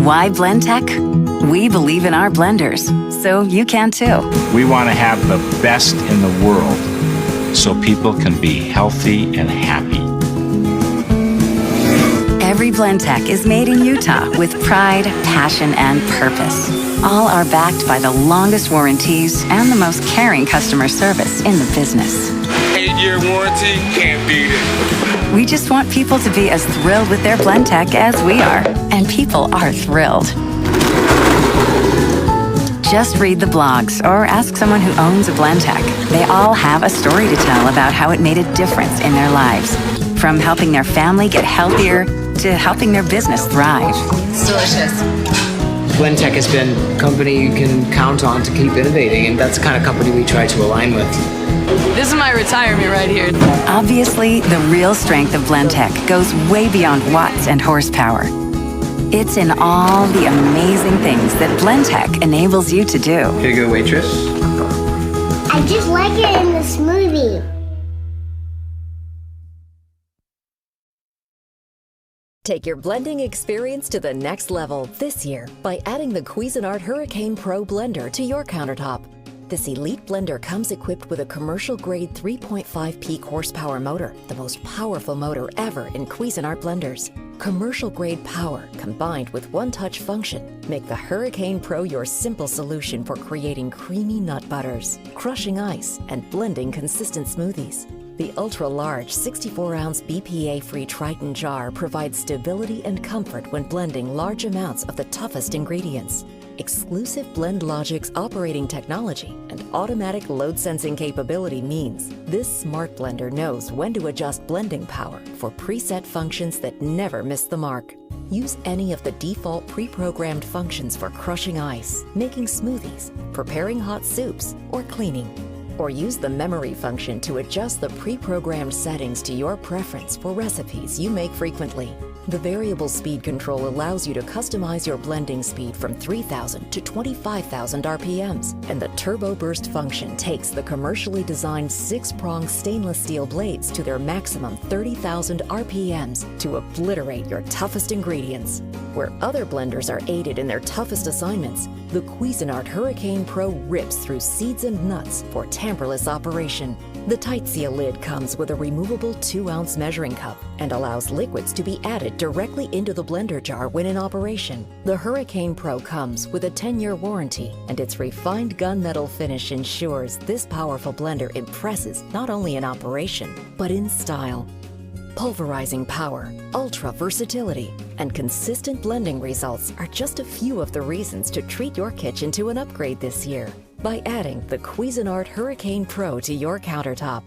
Why Blendtec? We believe in our blenders, so you can too. We want to have the best in the world so people can be healthy and happy. Every Blendtec is made in Utah with pride, passion, and purpose. All are backed by the longest warranties and the most caring customer service in the business. 8-year warranty, can't beat it. We just want people to be as thrilled with their Blendtec as we are, and people are thrilled. Just read the blogs or ask someone who owns a Blendtec. They all have a story to tell about how it made a difference in their lives, from helping their family get healthier to helping their business thrive. It's delicious. Blendtec has been a company you can count on to keep innovating, and that's the kind of company we try to align with. This is my retirement right here. Obviously, the real strength of Blendtec goes way beyond watts and horsepower. It's in all the amazing things that Blendtec enables you to do. Here you go, waitress. I just like it in the smoothie. Take your blending experience to the next level this year by adding the Cuisinart Hurricane Pro blender to your countertop. This elite blender comes equipped with a commercial-grade 3.5 peak horsepower motor, the most powerful motor ever in Cuisinart blenders. Commercial-grade power combined with one-touch function make the Hurricane Pro your simple solution for creating creamy nut butters, crushing ice, and blending consistent smoothies. The ultra-large 64-ounce BPA-free Triton jar provides stability and comfort when blending large amounts of the toughest ingredients. Exclusive BlendLogix operating technology and automatic load sensing capability means this smart blender knows when to adjust blending power for preset functions that never miss the mark. Use any of the default pre-programmed functions for crushing ice, making smoothies, preparing hot soups, or cleaning. Or use the memory function to adjust the pre-programmed settings to your preference for recipes you make frequently. The variable speed control allows you to customize your blending speed from 3,000 to 25,000 RPMs, and the Turbo Burst function takes the commercially designed 6-prong stainless steel blades to their maximum 30,000 RPMs to obliterate your toughest ingredients. Where other blenders are aided in their toughest assignments, the Cuisinart Hurricane Pro rips through seeds and nuts for tamperless operation. The Tight Seal lid comes with a removable 2-ounce measuring cup and allows liquids to be added directly into the blender jar when in operation. The Hurricane Pro comes with a 10-year warranty, and its refined gunmetal finish ensures this powerful blender impresses not only in operation, but in style. Pulverizing power, ultra versatility, and consistent blending results are just a few of the reasons to treat your kitchen to an upgrade this year by adding the Cuisinart Hurricane Pro to your countertop.